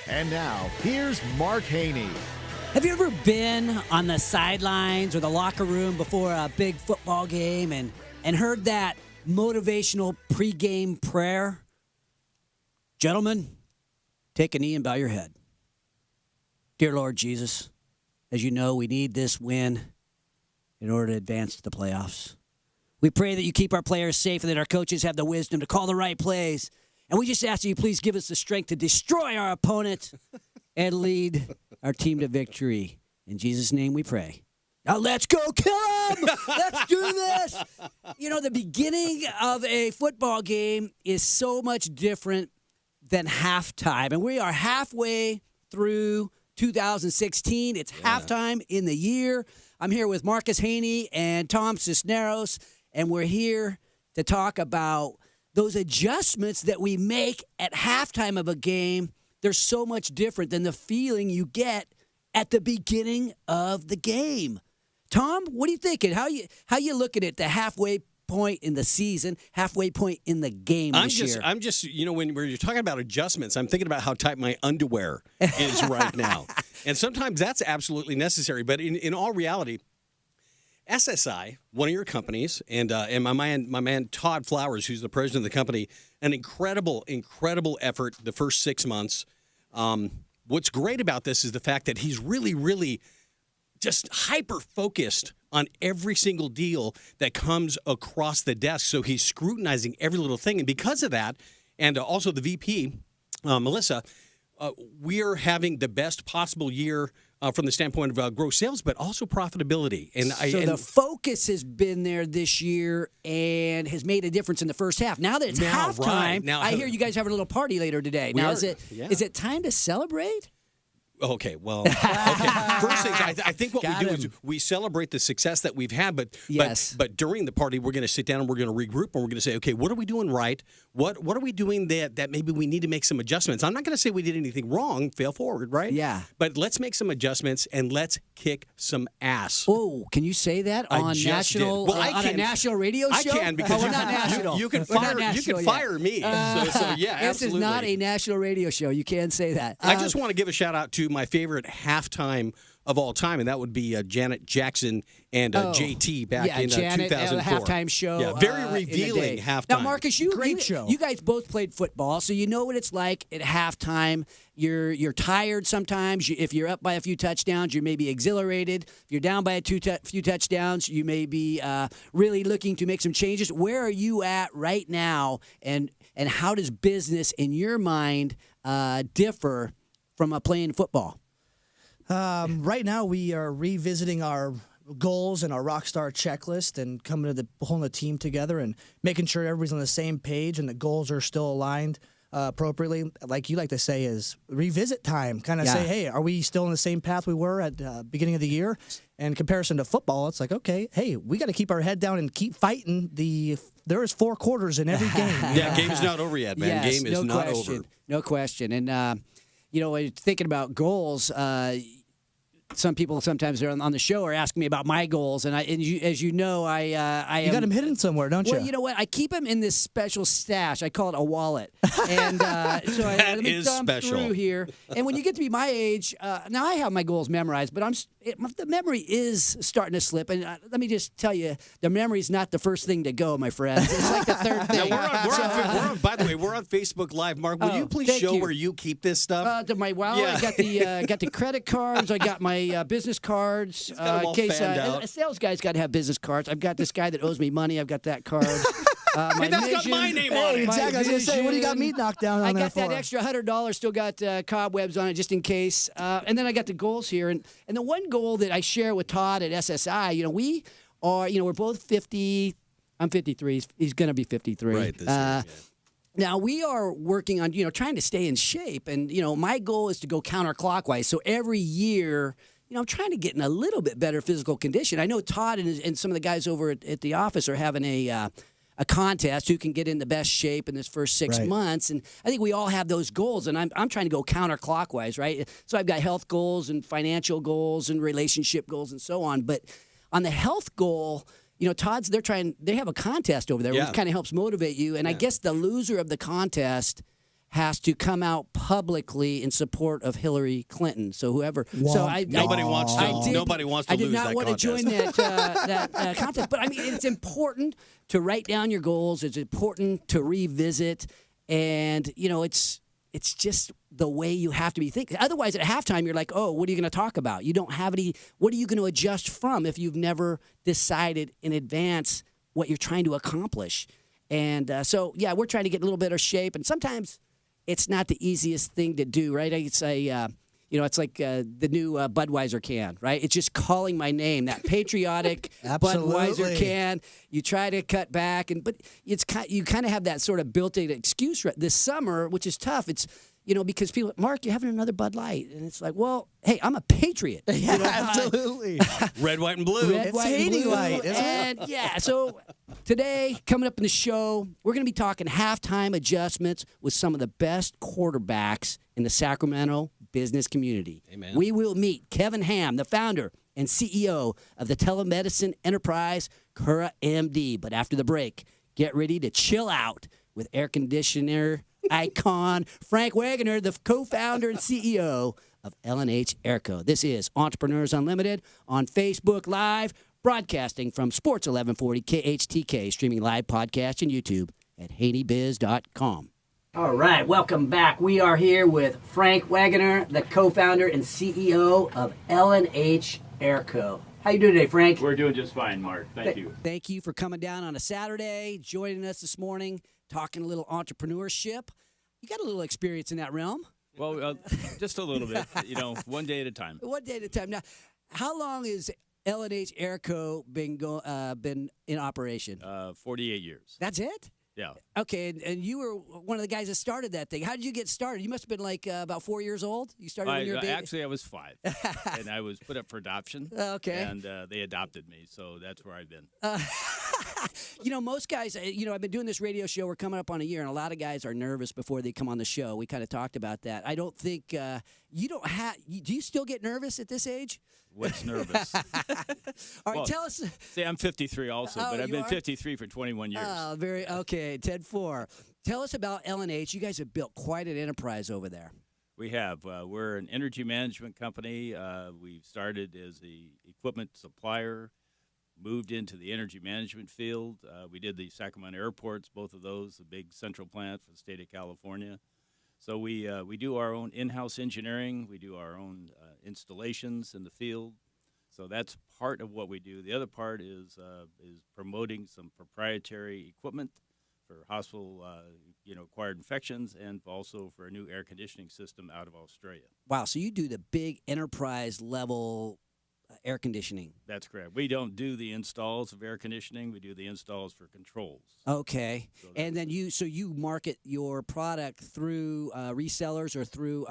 And now, here's Mark Haney. Have you ever been on the sidelines or the locker room before a big football game and heard that motivational pregame prayer? Gentlemen, take a knee and bow your head. Dear Lord Jesus, as you know, we need this win in order to advance to the playoffs. We pray that you keep our players safe and that our coaches have the wisdom to call the right plays. And we just ask that you please give us the strength to destroy our opponent and lead our team to victory. In Jesus' name we pray. Now let's go kill them! Let's do this! You know, the beginning of a football game is so much different than halftime. And we are halfway through 2016. It's halftime in the year. I'm here with Marcus Haney and Tom Cisneros, and we're here to talk about those adjustments that we make at halftime of a game. They're so much different than the feeling you get at the beginning of the game. Tom, what are you thinking? How you looking at the halfway point in the season, halfway point in the game this year? I'm just, you know, when you're talking about adjustments, I'm thinking about how tight my underwear is right now. And sometimes that's absolutely necessary. But in all reality, SSI, one of your companies, and my man Todd Flowers, who's the president of the company, an incredible effort the first 6 months. What's great about this is the fact that he's really just hyper-focused on every single deal that comes across the desk. So he's scrutinizing every little thing. And because of that, and also the VP, Melissa, we are having the best possible year from the standpoint of gross sales, but also profitability. And the focus has been there this year and has made a difference in the first half. Now that it's halftime, right. Now, I hear you guys have a little party later today. Is it time to celebrate? Okay, well, okay. First thing, I think what we do is we celebrate the success that we've had, but during the party, we're going to sit down and we're going to regroup and we're going to say, okay, what are we doing right? What are we doing that maybe we need to make some adjustments? I'm not going to say we did anything wrong, fail forward, right? Yeah. But let's make some adjustments and let's kick some ass. Oh, can you say that on national on a national radio show? I can because we're not national. You can fire me. So yeah, absolutely. This is not a national radio show. You can say that. I just want to give a shout out to my favorite halftime of all time, and that would be Janet Jackson and JT back in Janet, 2004. Halftime show. Yeah, very revealing halftime. Now, Marcus, Great show. You guys both played football, so you know what it's like at halftime. You're tired sometimes. If you're up by a few touchdowns, you're maybe exhilarated. If you're down by a few touchdowns, you may be really looking to make some changes. Where are you at right now, and how does business, in your mind, differ from playing football? Right now, we are revisiting our goals and our Rockstar checklist and pulling the team together and making sure everybody's on the same page and the goals are still aligned appropriately. Like you like to say is revisit time. Kind of say, hey, are we still on the same path we were at the beginning of the year? And in comparison to football, it's like, okay, hey, we got to keep our head down and keep fighting. There is 4 quarters in every game. Yeah, game's not over yet, man. Yes, Game is not over. No question. And, thinking about goals, some people sometimes are on the show are asking me about my goals, and as you know, I you got them hidden somewhere, don't you? Well, you know what? I keep them in this special stash. I call it a wallet, and so let me thumb through here. And when you get to be my age, now I have my goals memorized, but the memory is starting to slip. And let me just tell you, the memory is not the first thing to go, my friends. It's like the third thing. By the way, we're on Facebook Live. Mark, will you please show where you keep this stuff? To my wallet, I got the credit cards. I got my business cards. In case a sales guy's got to have business cards. I've got this guy that owes me money. I've got that card. That's got my name on it. Exactly. I was going to say, what do you got me knocked down on there for? I got that extra $100. Still got cobwebs on it just in case. And then I got the goals here. And the one goal that I share with Todd at SSI, we're both 50. I'm 53. He's going to be 53. Right. This year, Now, we are working on, trying to stay in shape. And, my goal is to go counterclockwise. So every year, I'm trying to get in a little bit better physical condition. I know Todd and some of the guys over at the office are having a contest who can get in the best shape in this first 6 months. And I think we all have those goals. And I'm trying to go counterclockwise, right? So I've got health goals and financial goals and relationship goals and so on. But on the health goal, Todd's, they have a contest over there, which kind of helps motivate you. And I guess the loser of the contest has to come out publicly in support of Hillary Clinton. So whoever, Nobody wants to I did lose not that want contest. to join that contest. But I mean, it's important to write down your goals. It's important to revisit, and it's just the way you have to be thinking. Otherwise, at halftime, you're like, oh, what are you going to talk about? You don't have any. What are you going to adjust from if you've never decided in advance what you're trying to accomplish? And so, yeah, we're trying to get a little better shape, and sometimes it's not the easiest thing to do, right? It's it's like the new Budweiser can, right? It's just calling my name, that patriotic Budweiser can. You try to cut back, but you kind of have that sort of built-in excuse this summer, which is tough. It's because people, Mark, you're having another Bud Light, and it's like, well, hey, I'm a patriot. Yeah, absolutely. Red, white, and blue. Red, white, and blue. Light, isn't and it? yeah, so today, coming up in the show, we're going to be talking halftime adjustments with some of the best quarterbacks in the Sacramento business community. Amen. We will meet Kevin Ham, the founder and CEO of the telemedicine enterprise Cura MD. But after the break, get ready to chill out with air conditioner icon Frank Wagoner, the co-founder and CEO of L&H Airco. This is Entrepreneurs Unlimited on Facebook Live, broadcasting from Sports 1140 KHTK, streaming live podcast and YouTube at HaneyBiz.com. All right, welcome back. We are here with Frank Wagoner, the co-founder and CEO of L&H Airco. How you doing today, Frank? We're doing just fine, Mark. Thank you. Thank you for coming down on a Saturday, joining us this morning, talking a little entrepreneurship. You got a little experience in that realm. Well, just a little bit, one day at a time. One day at a time. Now, how long has L&H Airco been in operation? 48 years. That's it? Yeah. Okay, and you were one of the guys that started that thing. How did you get started? You must have been like about 4 years old. You started when you were a baby? Actually, I was 5, and I was put up for adoption. Okay. And they adopted me, so that's where I've been. Most guys, I've been doing this radio show. We're coming up on a year, and a lot of guys are nervous before they come on the show. We kind of talked about that. I don't think you don't have. Do you still get nervous at this age? What's nervous? All right, tell us. See, I'm 53 also, but I've been 53 for 21 years. Oh, okay. 10-4. Tell us about L&H. You guys have built quite an enterprise over there. We have. We're an energy management company. We started as the equipment supplier, moved into the energy management field. We did the Sacramento airports, both of those, the big central plant for the state of California. So we do our own in-house engineering. We do our own installations in the field. So that's part of what we do. The other part is promoting some proprietary equipment for hospital, acquired infections, and also for a new air conditioning system out of Australia. Wow, so you do the big enterprise level air conditioning. That's correct. We don't do the installs of air conditioning. We do the installs for controls. Okay, and then you market your product through resellers or through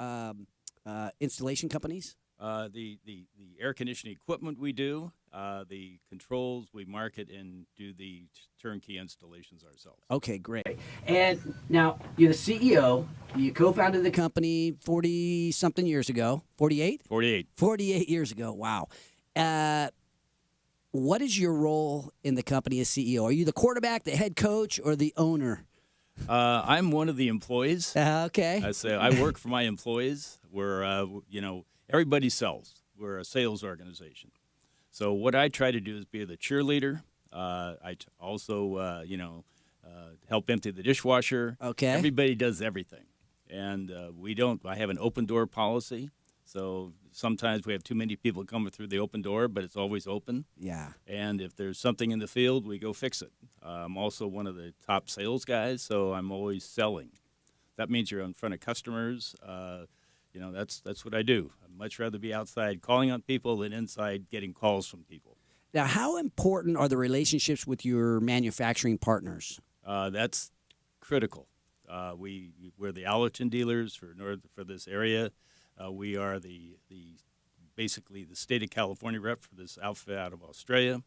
installation companies? The air conditioning equipment we do, the controls we market and do the turnkey installations ourselves. Okay, great. And now you're the CEO. You co-founded the company 40-something years ago. 48? 48. 48 years ago. Wow. What is your role in the company as CEO? Are you the quarterback, the head coach, or the owner? I'm one of the employees. Okay. I work for my employees. We're, everybody sells. We're a sales organization. So what I try to do is be the cheerleader. I also, help empty the dishwasher. Okay. Everybody does everything. And I have an open door policy. So sometimes we have too many people coming through the open door, but it's always open. Yeah. And if there's something in the field, we go fix it. I'm also one of the top sales guys, so I'm always selling. That means you're in front of customers. That's what I do. I'd much rather be outside calling on people than inside getting calls from people. Now, how important are the relationships with your manufacturing partners? That's critical. We're the allergen dealers for this area. We are basically the state of California rep for this outfit out of Australia.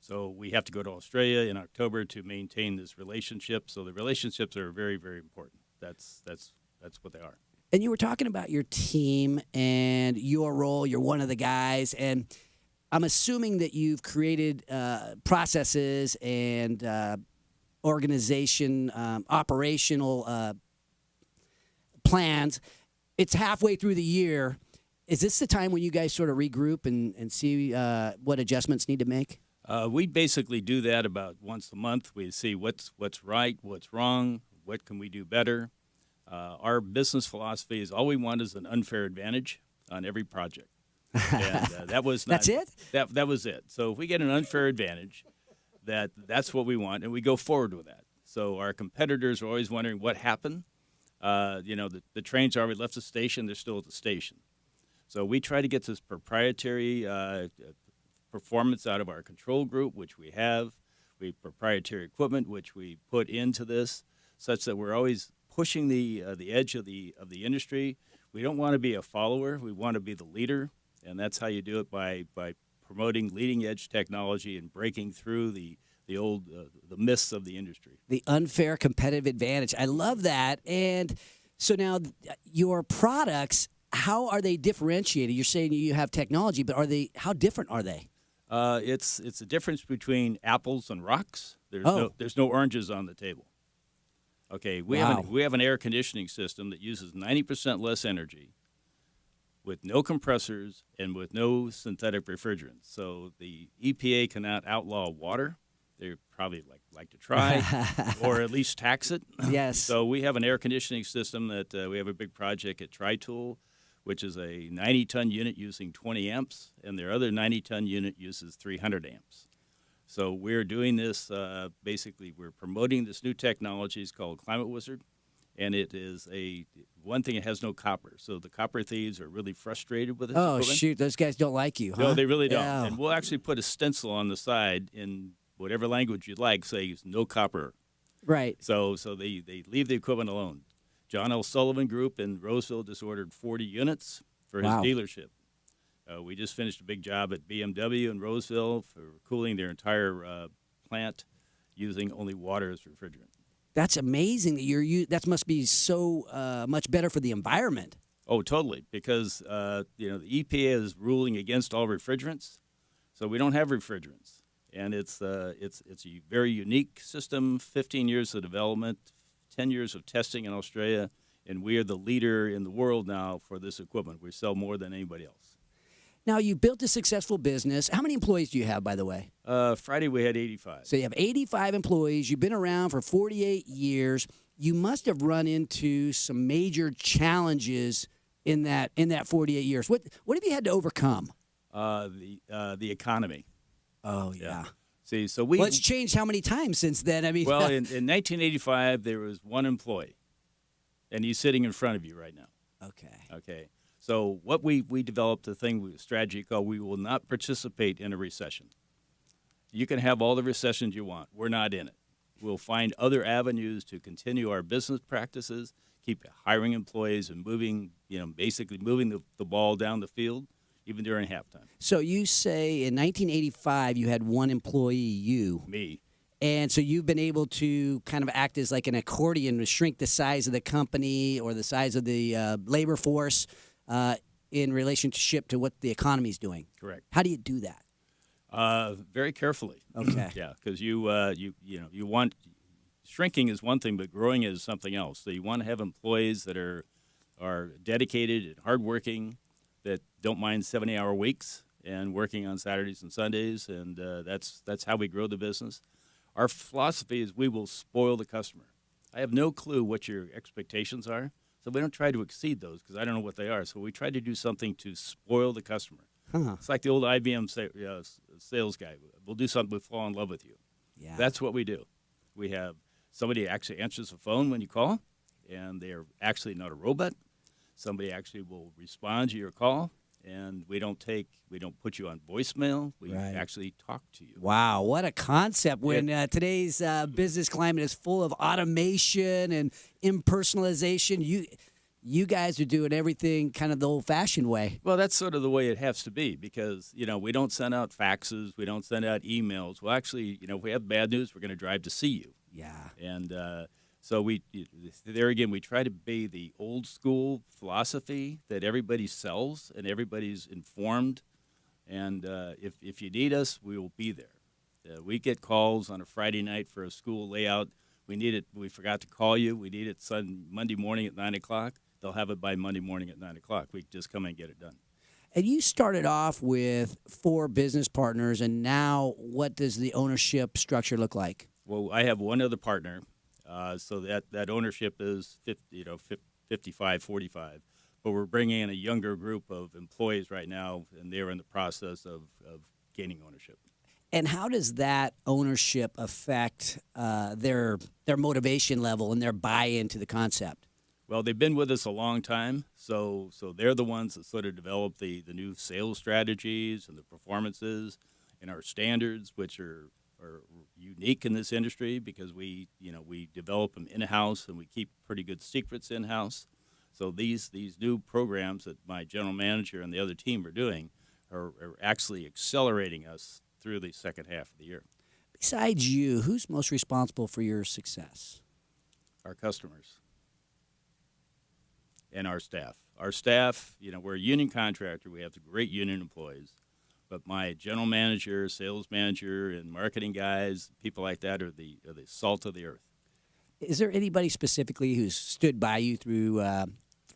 So we have to go to Australia in October to maintain this relationship. So the relationships are very, very important. That's what they are. And you were talking about your team and your role. You're one of the guys, and I'm assuming that you've created processes and organization, operational plans. It's halfway through the year. Is this the time when you guys sort of regroup and see what adjustments need to make? We basically do that about once a month. We see what's right, what's wrong, what can we do better. Our business philosophy is all we want is an unfair advantage on every project. And that was not, That's it? That was it. So if we get an unfair advantage, that's what we want, and we go forward with that. So our competitors are always wondering what happened. The trains already left the station; they're still at the station. So we try to get this proprietary performance out of our control group, which we have. We have proprietary equipment, which we put into this, such that we're always pushing the edge of the industry. We don't want to be a follower; we want to be the leader. And that's how you do it by promoting leading edge technology and breaking through the old the myths of the industry. The unfair competitive advantage. I love that. And so now your products, how are they differentiated? You're saying you have technology, but how different are they? It's a difference between apples and rocks. There's no oranges on the table. Okay, we have an air conditioning system that uses 90% less energy, with no compressors and with no synthetic refrigerants. So the EPA cannot outlaw water. They probably like to try, or at least tax it. Yes. So we have an air conditioning system that we have a big project at Tri-Tool, which is a 90-ton unit using 20 amps, and their other 90-ton unit uses 300 amps. So we're doing this, basically we're promoting this new technology. It's called Climate Wizard, and it is one thing, it has no copper. So the copper thieves are really frustrated with this equipment. Shoot, those guys don't like you, huh? No, they really don't. Yeah. And we'll actually put a stencil on the side in whatever language you'd like, say no copper. Right. So they leave the equipment alone. John L. Sullivan Group in Roseville just ordered 40 units for his dealership. We just finished a big job at BMW in Roseville for cooling their entire plant using only water as refrigerant. That's amazing that that must be so much better for the environment. Oh, totally, because the EPA is ruling against all refrigerants, so we don't have refrigerants. And it's a very unique system, 15 years of development, 10 years of testing in Australia, and we are the leader in the world now for this equipment. We sell more than anybody else. Now, you built a successful business. How many employees do you have, by the way? Friday we had 85. So you have 85 employees. You've been around for 48 years. You must have run into some major challenges in that 48 years. What have you had to overcome? The economy. Oh, yeah. See, so it's changed how many times since then? I mean, well, in 1985 there was one employee, and he's sitting in front of you right now. Okay. So what we developed a strategy called "We will not participate in a recession." You can have all the recessions you want. We're not in it. We'll find other avenues to continue our business practices, keep hiring employees, and basically moving the ball down the field, even during halftime. So you say in 1985 you had one employee, Me. And so you've been able to kind of act as like an accordion to shrink the size of the company or the size of the labor force in relationship to what the economy's doing. Correct. How do you do that? Very carefully. Okay. Yeah, because you want shrinking is one thing, but growing is something else. So you want to have employees that are dedicated and hardworking, that don't mind 70-hour weeks and working on Saturdays and Sundays, and that's how we grow the business. Our philosophy is we will spoil the customer. I have no clue what your expectations are, so we don't try to exceed those because I don't know what they are. So we try to do something to spoil the customer. Huh. It's like the old IBM sales guy. We'll do something, we'll fall in love with you. Yeah. That's what we do. We have somebody actually answers the phone when you call, and they are actually not a robot. Somebody actually will respond to your call, and we don't put you on voicemail. We actually talk to you. Wow, what a concept when today's business climate is full of automation and impersonalization. You guys are doing everything kind of the old-fashioned way. Well, that's sort of the way it has to be because, we don't send out faxes. We don't send out emails. Well, actually, if we have bad news, we're going to drive to see you. Yeah. And so we try to be the old school philosophy that everybody sells and everybody's informed. And if you need us, we will be there. We get calls on a Friday night for a school layout. We forgot to call you. We need it Monday morning at 9 o'clock. they'll have it by Monday morning at 9 o'clock. We just come and get it done. And you started off with 4 business partners, and now what does the ownership structure look like? Well, I have one other partner, so that ownership is 55-45. But we're bringing in a younger group of employees right now, and they're in the process of gaining ownership. And how does that ownership affect their motivation level and their buy-in to the concept? Well, they've been with us a long time, so they're the ones that sort of develop the new sales strategies and the performances and our standards, which are unique in this industry because we develop them in-house and we keep pretty good secrets in-house. So these new programs that my general manager and the other team are doing are actually accelerating us through the second half of the year. Besides you, who's most responsible for your success? Our customers and our staff. Our staff, we're a union contractor. We have great union employees. But my general manager, sales manager, and marketing guys, people like that are the salt of the earth. Is there anybody specifically who's stood by you through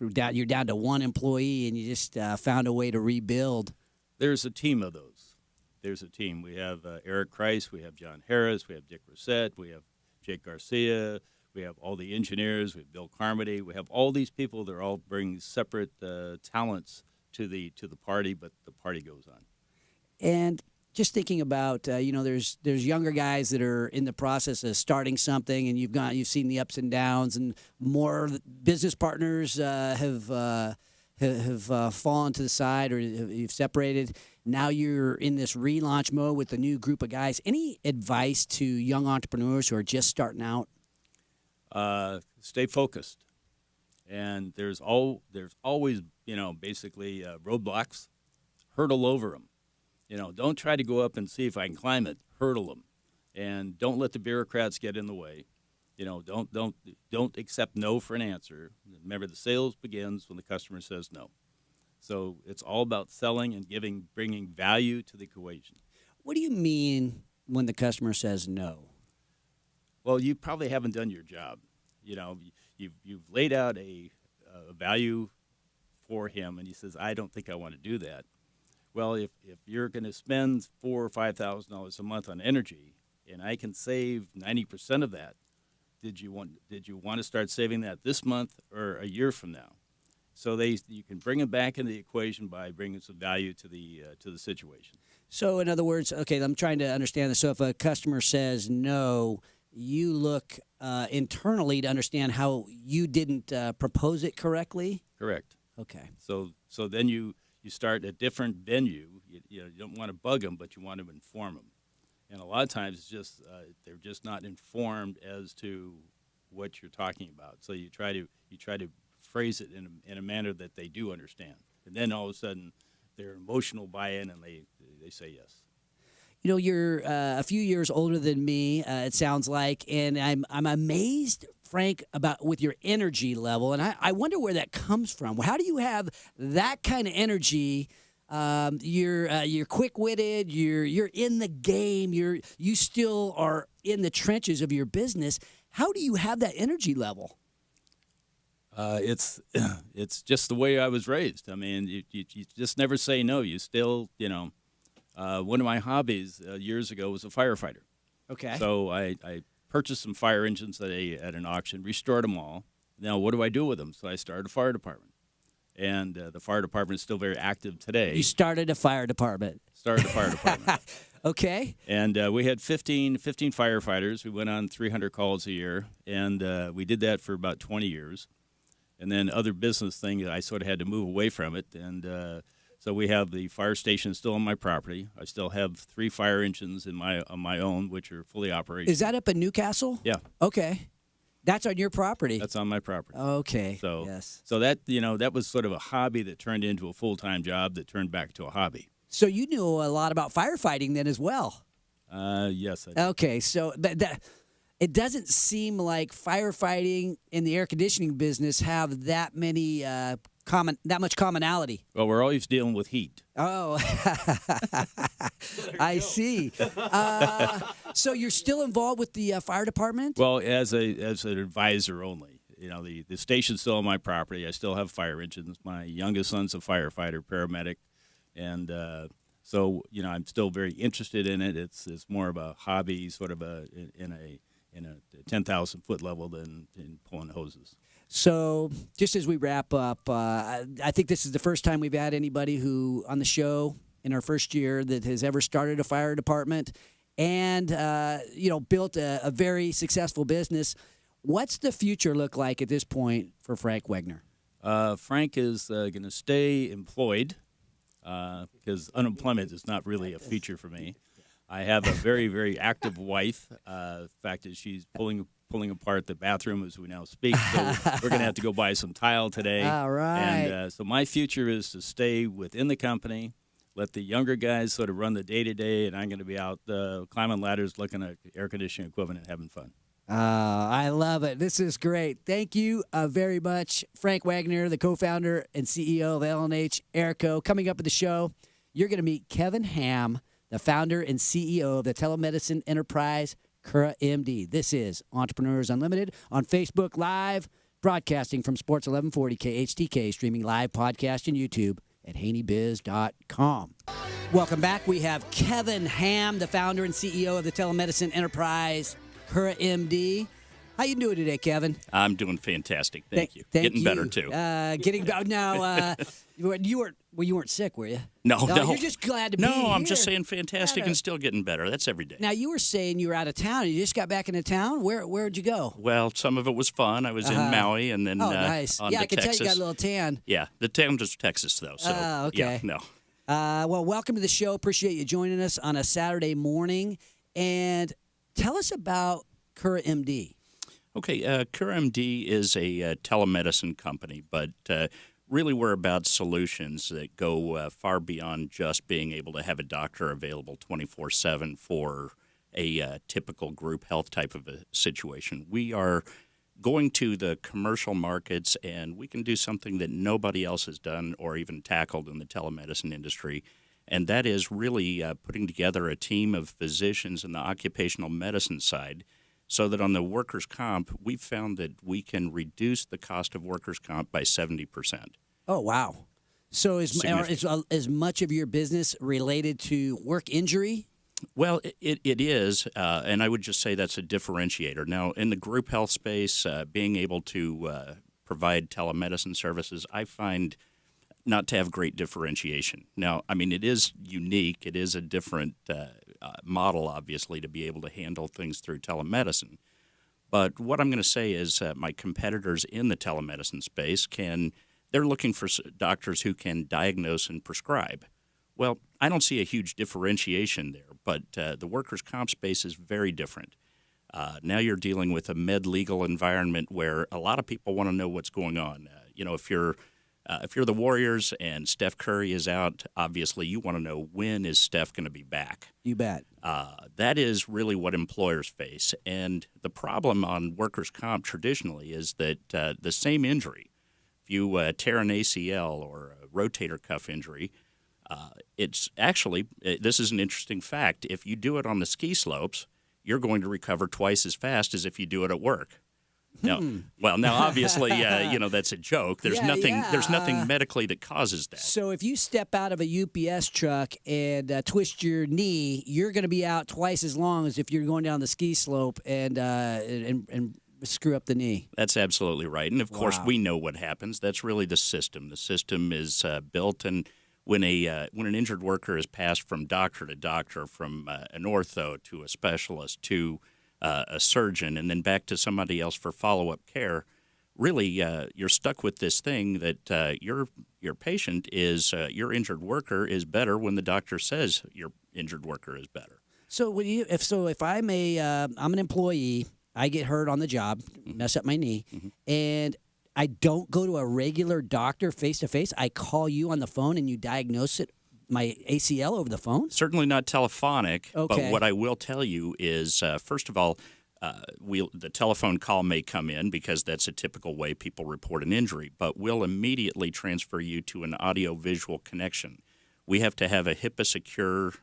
you're down to one employee and you just found a way to rebuild? There's a team of those. There's a team. We have Eric Kreis, we have John Harris, we have Dick Reset, we have Jake Garcia, we have all the engineers, we have Bill Carmody. We have all these people that are all bring separate talents to the party, but the party goes on. And just thinking about, there's younger guys that are in the process of starting something, and you've seen the ups and downs, and more business partners have fallen to the side, or you've separated. Now you're in this relaunch mode with a new group of guys. Any advice to young entrepreneurs who are just starting out? Stay focused, and there's always basically roadblocks. Hurdle over them. Don't try to go up and see if I can climb it. Hurdle them, and don't let the bureaucrats get in the way. Don't accept no for an answer. Remember, the sales begins when the customer says no. So it's all about selling and bringing value to the equation. What do you mean when the customer says no? Well, you probably haven't done your job. You've laid out a value for him, and he says, "I don't think I want to do that." Well, if you're going to spend $4,000 or $5,000 a month on energy, and I can save 90% of that, did you want to start saving that this month or a year from now? So you can bring them back into the equation by bringing some value to the situation. So in other words, okay, I'm trying to understand this. So if a customer says no, you look internally to understand how you didn't propose it correctly? Correct. Okay. So then you start a different venue. You don't want to bug them, but you want to inform them. And a lot of times it's just they're just not informed as to what you're talking about. So you try to phrase it in a manner that they do understand. And then all of a sudden their emotional buy-in and they say yes. You're a few years older than me, it sounds like, and I'm amazed, Frank, with your energy level, and I wonder where that comes from. How do you have that kind of energy? You're quick-witted. You're in the game. You still are in the trenches of your business. How do you have that energy level? It's just the way I was raised. I mean, you just never say no. You still, one of my hobbies years ago was a firefighter. Okay. So I purchased some fire engines at an auction, restored them all. Now, what do I do with them? So I started a fire department. And the fire department is still very active today. You started a fire department. Started a fire department. Okay. And we had 15 firefighters. We went on 300 calls a year, and we did that for about 20 years. And then other business things, I sort of had to move away from it. And so we have the fire station still on my property. I still have 3 fire engines on my own, which are fully operational. Is that up in Newcastle? Yeah. Okay. That's on your property? That's on my property. Okay. So, yes. So that was sort of a hobby that turned into a full-time job that turned back to a hobby. So you knew a lot about firefighting then as well? Yes, I did. Okay. So it doesn't seem like firefighting and the air conditioning business have that much commonality. Well, we're always dealing with heat. Oh, I see. So you're still involved with the fire department? Well, as an advisor only. the station's still on my property. I still have fire engines. My youngest son's a firefighter, paramedic, and so I'm still very interested in it. It's more of a hobby, sort of in a 10,000 foot level than in pulling hoses. So, just as we wrap up, I think this is the first time we've had anybody who on the show in our first year that has ever started a fire department and built a very successful business. What's the future look like at this point for Frank Wegner? Frank is going to stay employed because unemployment is not really a feature for me. I have a very, very active wife. The fact is she's pulling apart the bathroom as we now speak. So we're going to have to go buy some tile today. All right. And so my future is to stay within the company, let the younger guys sort of run the day-to-day, and I'm going to be out climbing ladders, looking at air conditioning equipment, and having fun. I love it. This is great. Thank you very much, Frank Wegner, the co-founder and CEO of L&H Airco. Coming up at the show, you're going to meet Kevin Ham, the founder and CEO of the telemedicine enterprise, Cura MD. This is Entrepreneurs Unlimited on Facebook Live, broadcasting from Sports 1140 KHTK, streaming live podcast and YouTube at haneybiz.com. Welcome back. We have Kevin Ham, the founder and CEO of the telemedicine enterprise, Cura MD. How you doing today, Kevin? I'm doing fantastic. Thank you. Thank Getting you. better too. Getting better now. You weren't sick, were you? No. You're just glad to be here. No, I'm just saying fantastic and still getting better. That's every day. Now you were saying you were out of town. You just got back into town. Where'd you go? Well, some of it was fun. I was in Maui and then nice. on Yeah, to I can Texas. tell you got a little tan. Yeah, the town is Texas though. So okay. yeah, no. Well, welcome to the show. Appreciate you joining us on a Saturday morning. And tell us about Cura MD. Okay, Cura MD is a telemedicine company, but really we're about solutions that go far beyond just being able to have a doctor available 24/7 for a typical group health type of a situation. We are going to the commercial markets, and we can do something that nobody else has done or even tackled in the telemedicine industry, and that is really putting together a team of physicians in the occupational medicine side so that on the workers' comp, we've found that we can reduce the cost of workers' comp by 70%. Oh, wow. So is much of your business related to work injury? Well, it is, and I would just say that's a differentiator. Now, in the group health space, being able to provide telemedicine services, I find not to have great differentiation. Now, I mean, it is unique. It is a different model, obviously, to be able to handle things through telemedicine. But what I'm going to say is my competitors in the telemedicine space they're looking for doctors who can diagnose and prescribe. Well, I don't see a huge differentiation there, but the workers' comp space is very different. Now you're dealing with a med-legal environment where a lot of people want to know what's going on. If you're the Warriors and Steph Curry is out, obviously you want to know when is Steph going to be back. You bet. That is really what employers face. And the problem on workers' comp traditionally is that the same injury, if you tear an ACL or a rotator cuff injury, it's actually, this is an interesting fact, if you do it on the ski slopes, you're going to recover twice as fast as if you do it at work. Now obviously, that's a joke. There's nothing medically that causes that. So if you step out of a UPS truck and twist your knee, you're going to be out twice as long as if you're going down the ski slope and screw up the knee. That's absolutely right. And of course, we know what happens. That's really the system. The system is built, and when an injured worker is passed from doctor to doctor, from an ortho to a specialist to a surgeon, and then back to somebody else for follow-up care, really you're stuck with this thing that your patient is your injured worker is better when the doctor says your injured worker is better. So if I'm I'm an employee, I get hurt on the job, mess up my knee, and I don't go to a regular doctor face-to-face. I call you on the phone and you diagnose my ACL over the phone? Certainly not telephonic, okay. But what I will tell you is, first of all, the telephone call may come in because that's a typical way people report an injury, but we'll immediately transfer you to an audio-visual connection. We have to have a HIPAA-secure,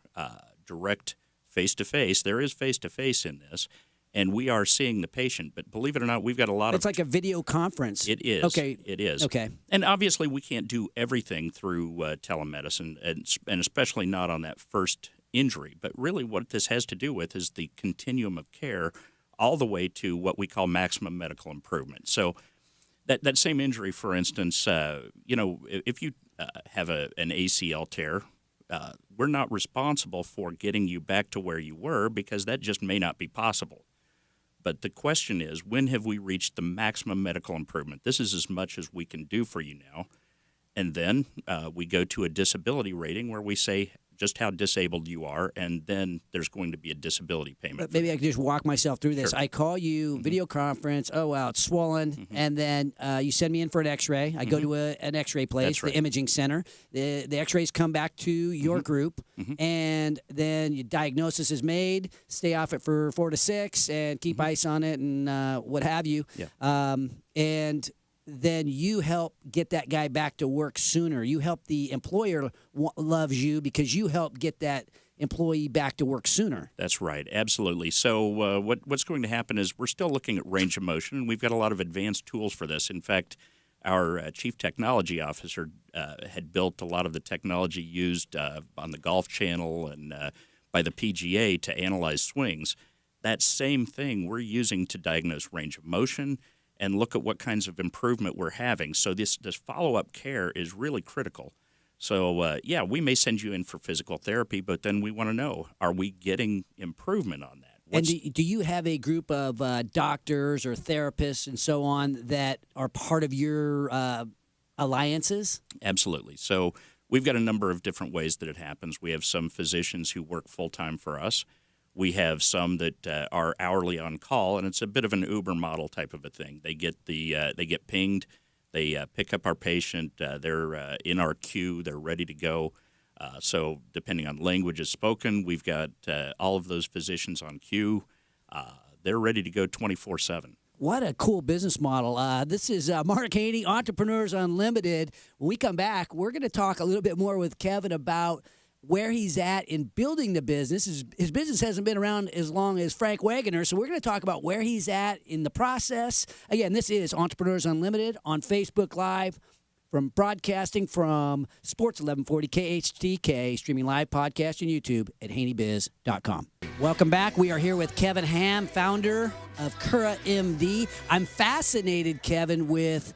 direct face-to-face. There is face-to-face in this. and we are seeing the patient. But believe it or not, we've got a lot of... It's like a video conference. It is. Okay. It is. Okay. And obviously, we can't do everything through telemedicine, and especially not on that first injury. But really what this has to do with is the continuum of care all the way to what we call maximum medical improvement. So that same injury, for instance, if you have an ACL tear, we're not responsible for getting you back to where you were because that just may not be possible. But the question is, when have we reached the maximum medical improvement? This is as much as we can do for you now. And then we go to a disability rating where we say just how disabled you are, and then there's going to be a disability payment. But maybe I could just walk myself through this. Sure. I call you, video conference, oh, wow, it's swollen, and then you send me in for an X-ray. I go to an X-ray place, That's right. the imaging center. The X-rays come back to your group, and then your diagnosis is made, stay off it for 4 to 6, and keep ice on it and what have you. Yeah. And then you help get that guy back to work sooner. You help the employer loves you because you help get that employee back to work sooner. That's right, absolutely. So what's going to happen is we're still looking at range of motion, and we've got a lot of advanced tools for this. In fact, our chief technology officer had built a lot of the technology used on the Golf Channel and by the PGA to analyze swings. That same thing we're using to diagnose range of motion and look at what kinds of improvement we're having. So this follow-up care is really critical. So, we may send you in for physical therapy, but then we want to know, are we getting improvement on that? And do you have a group of doctors or therapists and so on that are part of your alliances? Absolutely. So we've got a number of different ways that it happens. We have some physicians who work full-time for us. We have some that are hourly on call, and it's a bit of an Uber model type of a thing. They get they get pinged, they pick up our patient, they're in our queue, they're ready to go. So depending on languages spoken, we've got all of those physicians on queue. They're ready to go 24/7. What a cool business model. This is Mark Haney, Entrepreneurs Unlimited. When we come back, we're going to talk a little bit more with Kevin about where he's at in building the business. His business hasn't been around as long as Frank Wagoner, so we're going to talk about where he's at in the process. Again, this is Entrepreneurs Unlimited on Facebook Live, from broadcasting from Sports 1140 KHTK, streaming live podcast and YouTube at haneybiz.com. Welcome back. We are here with Kevin Ham, founder of Cura MD. I'm fascinated, Kevin, with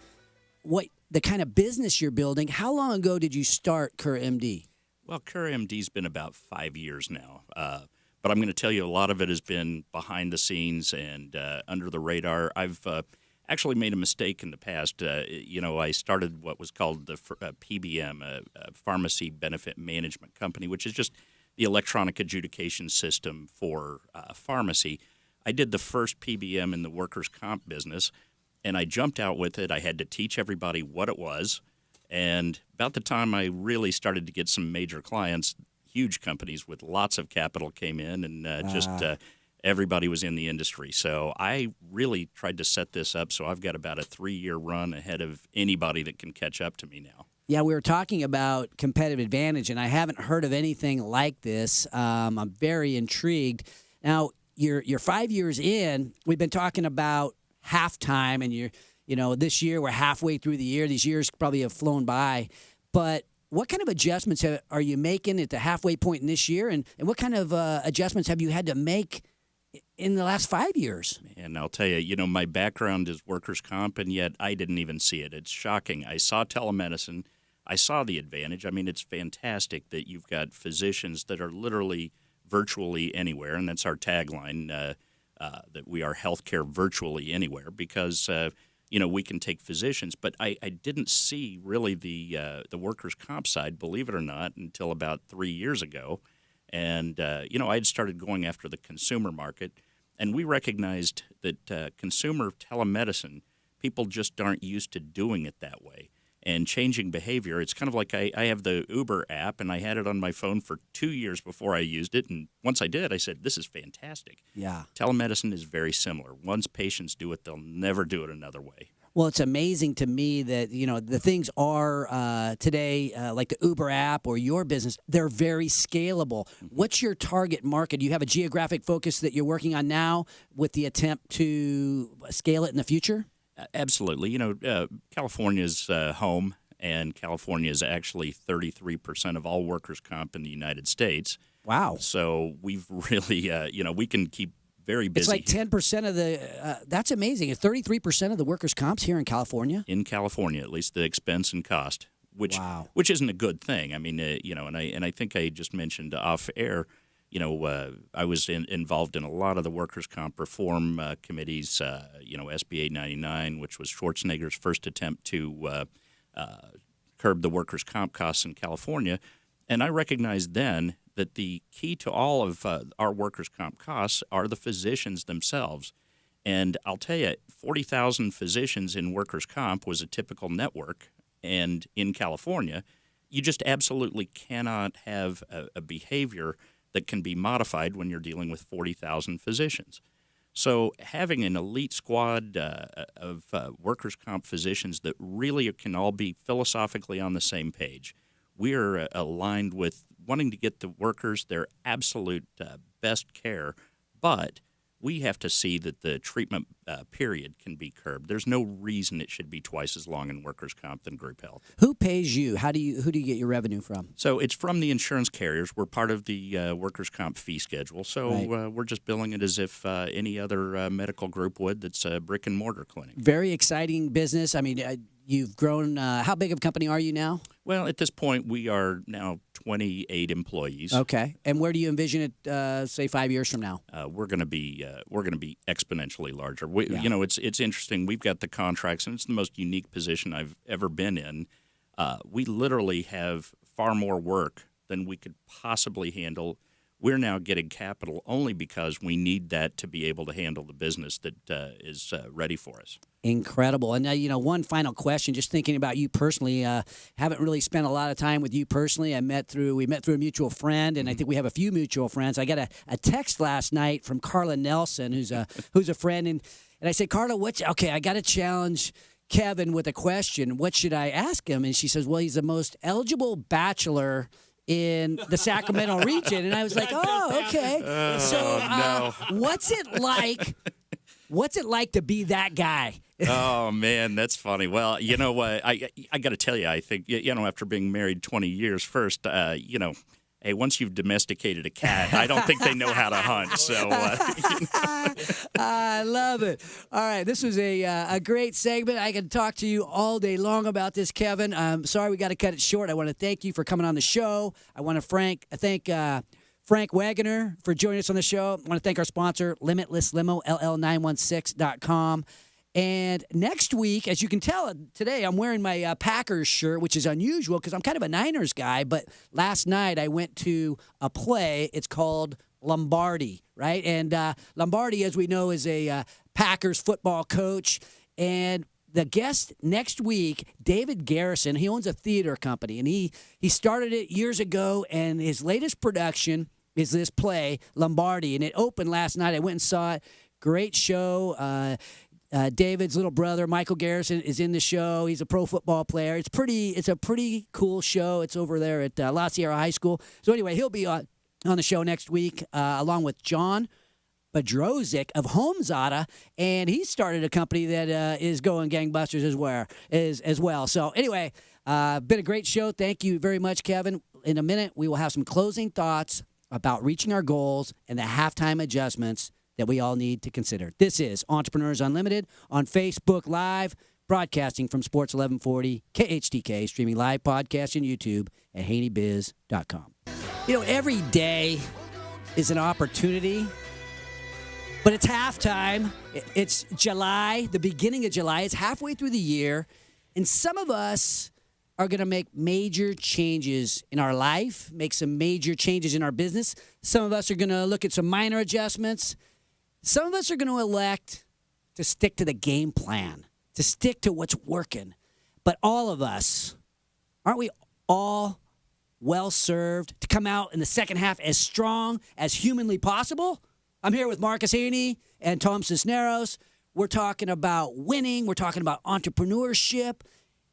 what the kind of business you're building. How long ago did you start Cura MD? Well, Cura MD's been about 5 years now, but I'm going to tell you a lot of it has been behind the scenes and under the radar. I've actually made a mistake in the past. I started what was called the PBM, a Pharmacy Benefit Management Company, which is just the electronic adjudication system for pharmacy. I did the first PBM in the workers' comp business, and I jumped out with it. I had to teach everybody what it was. And about the time I really started to get some major clients, huge companies with lots of capital came in, and everybody was in the industry. So I really tried to set this up so I've got about a 3-year run ahead of anybody that can catch up to me now. Yeah, we were talking about competitive advantage, and I haven't heard of anything like this. I'm very intrigued. Now, you're 5 years in. We've been talking about halftime, and this year we're halfway through the year. These years probably have flown by. But what kind of adjustments are you making at the halfway point in this year? And what kind of adjustments have you had to make in the last 5 years? And I'll tell you, my background is workers' comp, and yet I didn't even see it. It's shocking. I saw telemedicine. I saw the advantage. I mean, it's fantastic that you've got physicians that are literally virtually anywhere, and that's our tagline, that we are healthcare virtually anywhere, because we can take physicians, but I didn't see really the workers' comp side, believe it or not, until about 3 years ago. And, I had started going after the consumer market, and we recognized that consumer telemedicine, people just aren't used to doing it that way. And changing behavior, it's kind of like I have the Uber app, and I had it on my phone for 2 years before I used it. And once I did, I said, this is fantastic. Yeah. Telemedicine is very similar. Once patients do it, they'll never do it another way. Well, it's amazing to me that, the things are today, like the Uber app or your business, they're very scalable. What's your target market? Do you have a geographic focus that you're working on now with the attempt to scale it in the future? Absolutely. California's home, and California is actually 33% of all workers' comp in the United States. Wow. So we've really, we can keep very busy. It's like here. 10% of the, that's amazing. 33% of the workers' comps here in California? In California, at least the expense and cost, which isn't a good thing. I mean, and I think I just mentioned off air, I was involved in a lot of the workers' comp reform committees, SB 899, which was Schwarzenegger's first attempt to curb the workers' comp costs in California. And I recognized then that the key to all of our workers' comp costs are the physicians themselves. And I'll tell you, 40,000 physicians in workers' comp was a typical network. And in California, you just absolutely cannot have a behavior that can be modified when you're dealing with 40,000 physicians. So having an elite squad of workers' comp physicians that really can all be philosophically on the same page, we're aligned with wanting to get the workers their absolute best care, but we have to see that the treatment period can be curbed. There's no reason it should be twice as long in workers' comp than group health. Who pays you? Who do you get your revenue from? So it's from the insurance carriers. We're part of the workers' comp fee schedule. So we're just billing it as if any other medical group would that's a brick and mortar clinic. Very exciting business. I mean, you've grown. How big of a company are you now? Well, at this point, we are now 28 employees. Okay, and where do you envision it? Say 5 years from now. We're going to be exponentially larger. It's interesting. We've got the contracts, and it's the most unique position I've ever been in. We literally have far more work than we could possibly handle. We're now getting capital only because we need that to be able to handle the business that is ready for us. Incredible. And now, one final question, just thinking about you personally, haven't really spent a lot of time with you personally. We met through a mutual friend, and I think we have a few mutual friends. I got a text last night from Carla Nelson, who's a friend, and I said, Carla, I got to challenge Kevin with a question. What should I ask him? And she says, well, he's the most eligible bachelor in the Sacramento region. And I was like, oh, okay. What's it like? What's it like to be that guy? Oh, man, that's funny. Well, you know what? I got to tell you, I think, after being married 20 years first, hey, once you've domesticated a cat, I don't think they know how to hunt. So I love it. All right, this was a great segment. I could talk to you all day long about this, Kevin. I'm sorry we got to cut it short. I want to thank you for coming on the show. I want to thank Frank Wagoner for joining us on the show. I want to thank our sponsor, Limitless Limo, LL916.com. And next week, as you can tell today, I'm wearing my Packers shirt, which is unusual because I'm kind of a Niners guy. But last night I went to a play. It's called Lombardi, right? And Lombardi, as we know, is a Packers football coach. And the guest next week, David Garrison, he owns a theater company. And he started it years ago. And his latest production is this play, Lombardi. And it opened last night. I went and saw it. Great show. David's little brother, Michael Garrison, is in the show. He's a pro football player. It's a pretty cool show. It's over there at La Sierra High School. So anyway, he'll be on the show next week along with John Bedrosic of Homezada, and he started a company that is going gangbusters as well. So anyway, been a great show. Thank you very much, Kevin. In a minute, we will have some closing thoughts about reaching our goals and the halftime adjustments that we all need to consider. This is Entrepreneurs Unlimited on Facebook Live, broadcasting from Sports 1140, KHTK, streaming live podcast on YouTube at HaneyBiz.com. Every day is an opportunity, but it's halftime. It's July, the beginning of July. It's halfway through the year, and some of us are going to make major changes in our life, make some major changes in our business. Some of us are going to look at some minor adjustments. Some of us are going to elect to stick to the game plan, to stick to what's working. But all of us, aren't we all well served to come out in the second half as strong as humanly possible? I'm here with Marcus Haney and Tom Cisneros. we're talking about winning, we're talking about entrepreneurship,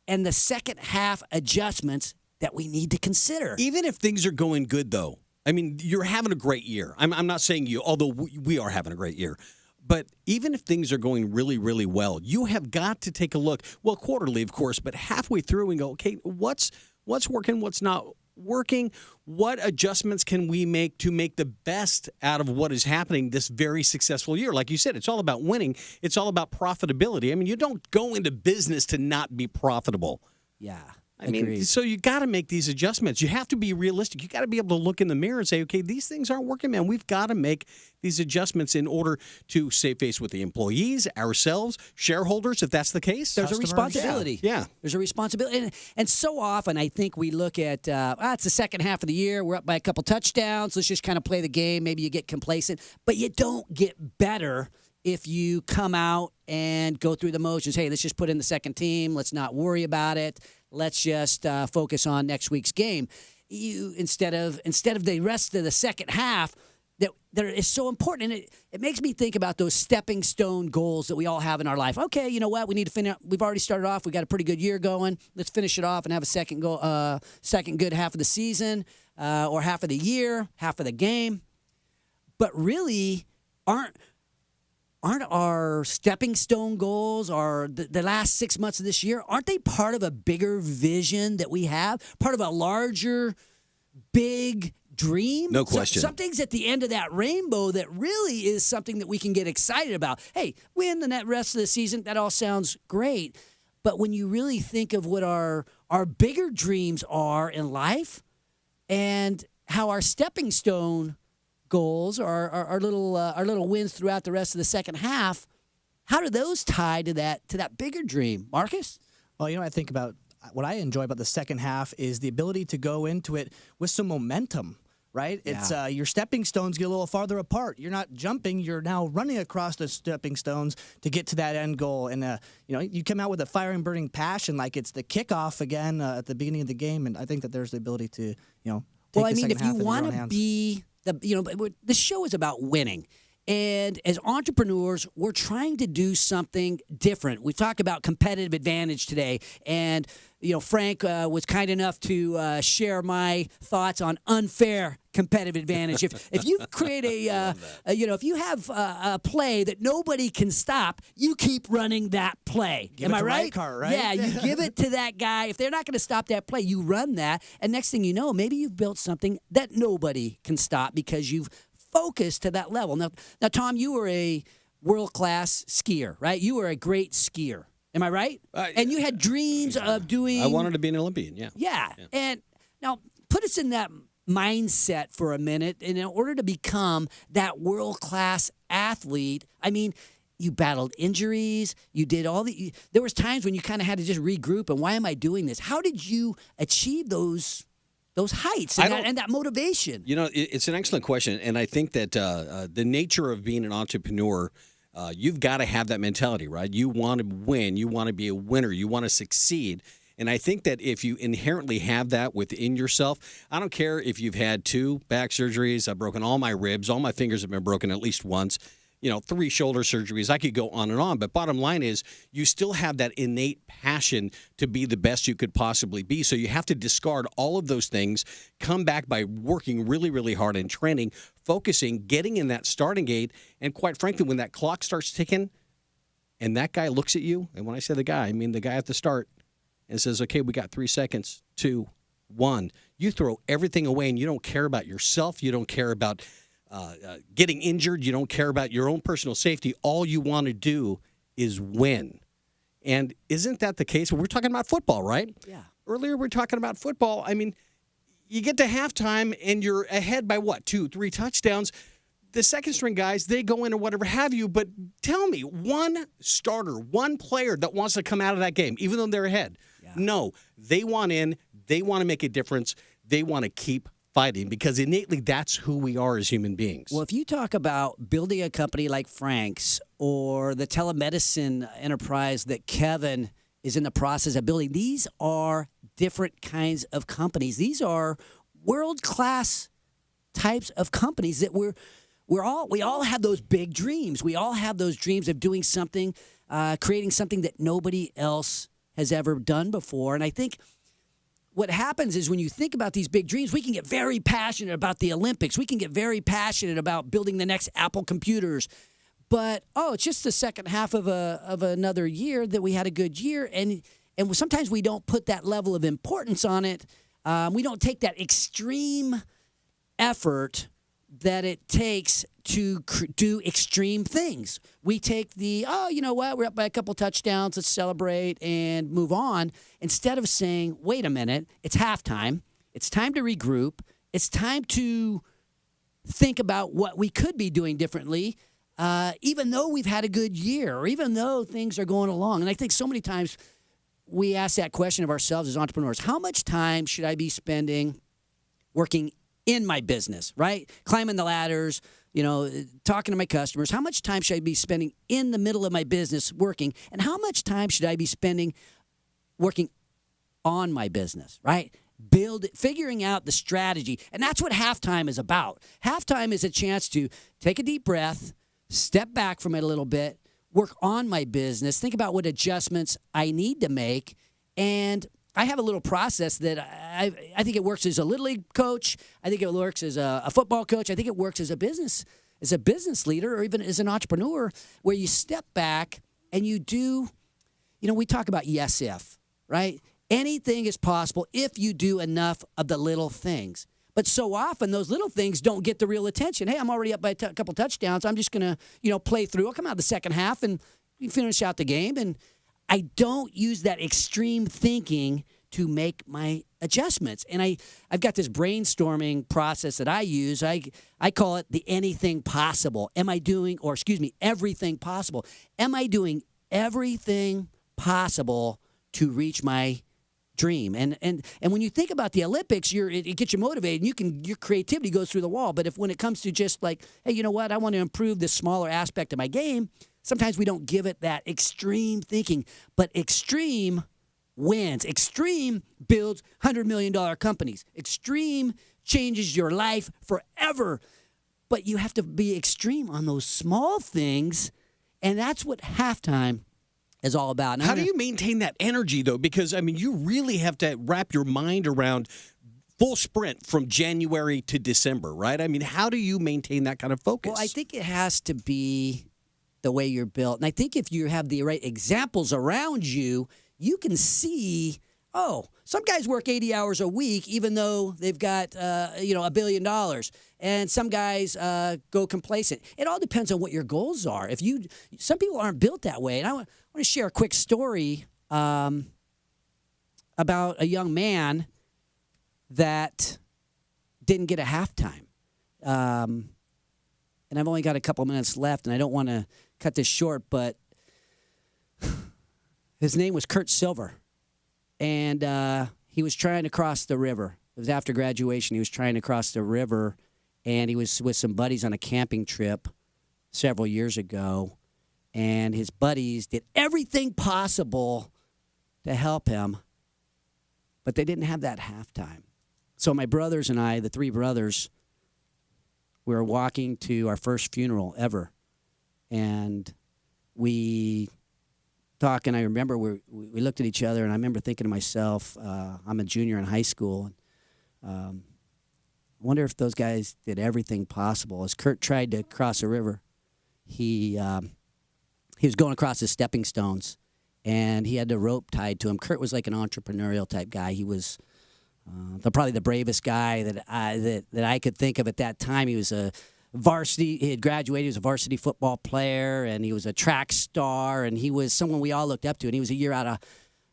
and the second half adjustments that we need to consider. Even if things are going good, though, I mean, you're having a great year. I'm not saying you, although we are having a great year. But even if things are going really, really well, you have got to take a look, well, quarterly, of course, but halfway through and go, okay, what's working, what's not working? What adjustments can we make to make the best out of what is happening this very successful year? Like you said, it's all about winning. It's all about profitability. I mean, you don't go into business to not be profitable. Yeah. I mean, so you got to make these adjustments. You have to be realistic. You got to be able to look in the mirror and say, okay, these things aren't working, man. We've got to make these adjustments in order to save face with the employees, ourselves, shareholders, if that's the case. There's a responsibility. Yeah. There's a responsibility. And so often I think we look at, it's the second half of the year. We're up by a couple touchdowns. Let's just kind of play the game. Maybe you get complacent. But you don't get better if you come out and go through the motions. Hey, let's just put in the second team. Let's not worry about it. Let's just focus on next week's game. Instead of the rest of the second half, that is so important. And it makes me think about those stepping stone goals that we all have in our life. Okay, you know what? We need to finish. We've already started off. We got a pretty good year going. Let's finish it off and have a second good half of the season, or half of the year, half of the game. But really, aren't our stepping stone goals, or the last 6 months of this year, aren't they part of a bigger vision that we have? Part of a larger, big dream? No question. Something's at the end of that rainbow that really is something that we can get excited about. Hey, win the rest of the season, that all sounds great. But when you really think of what our bigger dreams are in life and how our stepping stone goals, our little wins throughout the rest of the second half, how do those tie to that bigger dream, Marcus? Well, I think about what I enjoy about the second half is the ability to go into it with some momentum, right? Yeah. It's your stepping stones get a little farther apart. You're not jumping, you're now running across the stepping stones to get to that end goal. And you come out with a fire and burning passion, like it's the kickoff again at the beginning of the game. And I think that there's the ability to take well, the I mean, second if half you into your own want to hands. be the show is about winning. And as entrepreneurs, we're trying to do something different. We talk about competitive advantage today. And, Frank was kind enough to share my thoughts on unfair competitive advantage. If you create if you have a play that nobody can stop, you keep running that play. Give Am it I to right? Reichart, right? Yeah, you give it to that guy. If they're not going to stop that play, you run that. And next thing you know, maybe you've built something that nobody can stop because you've focused to that level. Now, Tom, you were a world-class skier, right? You were a great skier. Am I right? And you had dreams of doing... I wanted to be an Olympian, yeah. Yeah. And now put us in that mindset for a minute. And in order to become that world-class athlete, I mean, you battled injuries. You did there was times when you kind of had to just regroup. And why am I doing this? How did you achieve those heights and that motivation? It's an excellent question. And I think that the nature of being an entrepreneur, you've got to have that mentality, right? You want to win. You want to be a winner. You want to succeed. And I think that if you inherently have that within yourself, I don't care if you've had 2 back surgeries, I've broken all my ribs, all my fingers have been broken at least once, 3 shoulder surgeries. I could go on and on. But bottom line is you still have that innate passion to be the best you could possibly be. So you have to discard all of those things, come back by working really, really hard and training, focusing, getting in that starting gate. And quite frankly, when that clock starts ticking and that guy looks at you, and when I say the guy, I mean the guy at the start, and says, okay, we got 3 seconds, 2, 1. You throw everything away and you don't care about yourself. You don't care about getting injured. You don't care about your own personal safety. All you want to do is win. And isn't that the case? We're talking about football, right? Yeah. Earlier we were talking about football. I mean, you get to halftime and you're ahead by 2, 3 touchdowns. The second string guys, they go in or whatever have you. But tell me, one starter, one player that wants to come out of that game, even though they're ahead. Yeah. No, they want in. They want to make a difference. They want to keep fighting because innately that's who we are as human beings. Well, if you talk about building a company like Frank's or the telemedicine enterprise that Kevin is in the process of building, these are different kinds of companies. These are world-class types of companies that we all have those big dreams. We all have those dreams of doing something, creating something that nobody else has ever done before. And I think what happens is when you think about these big dreams, we can get very passionate about the Olympics. We can get very passionate about building the next Apple computers. But, it's just the second half of another year that we had a good year. And sometimes we don't put that level of importance on it. We don't take that extreme effort that it takes to do extreme things. We take you know what, we're up by a couple touchdowns, let's celebrate and move on, instead of saying, wait a minute, it's halftime, it's time to regroup, it's time to think about what we could be doing differently, even though we've had a good year, or even though things are going along. And I think so many times we ask that question of ourselves as entrepreneurs: how much time should I be spending working in my business, right? Climbing the ladders, talking to my customers. How much time should I be spending in the middle of my business working? And how much time should I be spending working on my business, right? Figuring out the strategy. And that's what halftime is about. Halftime is a chance to take a deep breath, step back from it a little bit, work on my business, think about what adjustments I need to make. And I have a little process that I think it works as a Little League coach. I think it works as a football coach. I think it works as a business leader, or even as an entrepreneur, where you step back and you do, we talk about yes if, right? Anything is possible if you do enough of the little things. But so often those little things don't get the real attention. Hey, I'm already up by a couple touchdowns. I'm just going to, play through. I'll come out the second half and finish out the game. And I don't use that extreme thinking to make my adjustments. And I've got this brainstorming process that I use. I call it the anything possible. Everything possible. Am I doing everything possible to reach my dream? And when you think about the Olympics, it gets you motivated, and your creativity goes through the wall. But when it comes to just like, hey, you know what, I want to improve this smaller aspect of my game, sometimes we don't give it that extreme thinking. But extreme wins. Extreme builds $100 million companies. Extreme changes your life forever. But you have to be extreme on those small things, and that's what halftime is all about. How do you maintain that energy, though? Because, you really have to wrap your mind around full sprint from January to December, right? How do you maintain that kind of focus? Well, I think it has to be the way you're built. And I think if you have the right examples around you, you can see, some guys work 80 hours a week, even though they've got, $1 billion. And some guys go complacent. It all depends on what your goals are. Some people aren't built that way. And I want to share a quick story about a young man that didn't get a halftime. And I've only got a couple minutes left, and I don't want to cut this short, but his name was Kurt Silver. And he was trying to cross the river. It was after graduation. He was trying to cross the river, and he was with some buddies on a camping trip several years ago. And his buddies did everything possible to help him, but they didn't have that halftime. So my brothers and I, the three brothers, we were walking to our first funeral ever. And we talked, and I remember we looked at each other, and I remember thinking to myself, I'm a junior in high school, and I wonder if those guys did everything possible. As Kurt tried to cross a river, he was going across the stepping stones, and he had the rope tied to him. Kurt was like an entrepreneurial type guy. He was probably the bravest guy that I could think of at that time. He was a varsity. He had graduated. He was a varsity football player, and he was a track star, and he was someone we all looked up to. And he was a year out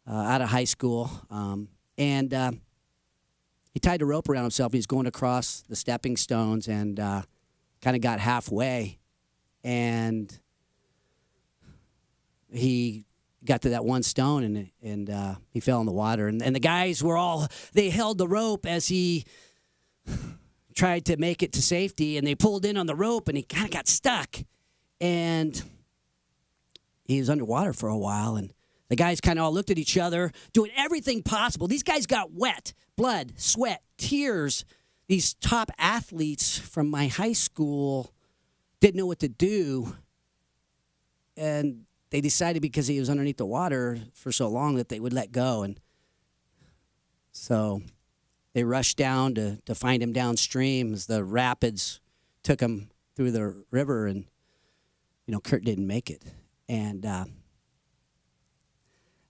of high school, and he tied a rope around himself. He was going across the stepping stones, and kind of got halfway, and he got to that one stone, and he fell in the water. And the guys they held the rope as he tried to make it to safety, and they pulled in on the rope, and he kind of got stuck. And he was underwater for a while, and the guys kind of all looked at each other, doing everything possible. These guys got wet, blood, sweat, tears. These top athletes from my high school didn't know what to do, and they decided because he was underneath the water for so long that they would let go, and so they rushed down to find him downstream as the rapids took him through the river, and Kurt didn't make it. And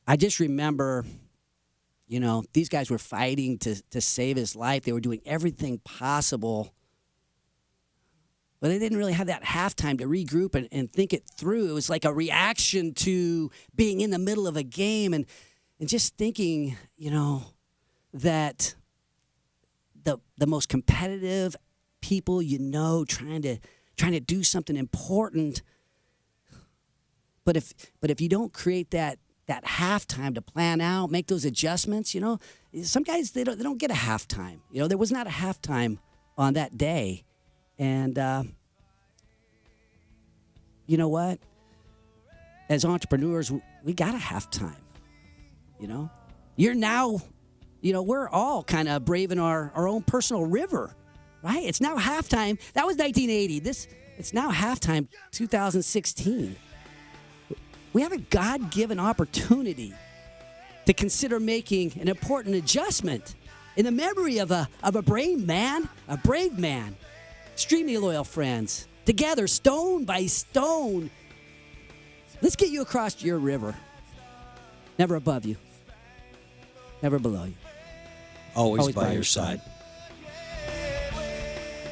I just remember, these guys were fighting to save his life. They were doing everything possible, but they didn't really have that halftime to regroup and think it through. It was like a reaction to being in the middle of a game and just thinking, that the most competitive people trying to do something important, but if you don't create that halftime to plan out, make those adjustments, some guys they don't get a halftime. There was not a halftime on that day, and you know what? As entrepreneurs, we got a halftime. You're now. We're all kind of braving our own personal river, right? It's now halftime. That was 1980. It's now halftime 2016. We have a God-given opportunity to consider making an important adjustment in the memory of a brave man, Extremely loyal friends. Together, stone by stone. Let's get you across your river. Never above you. Never below you. Always by your side.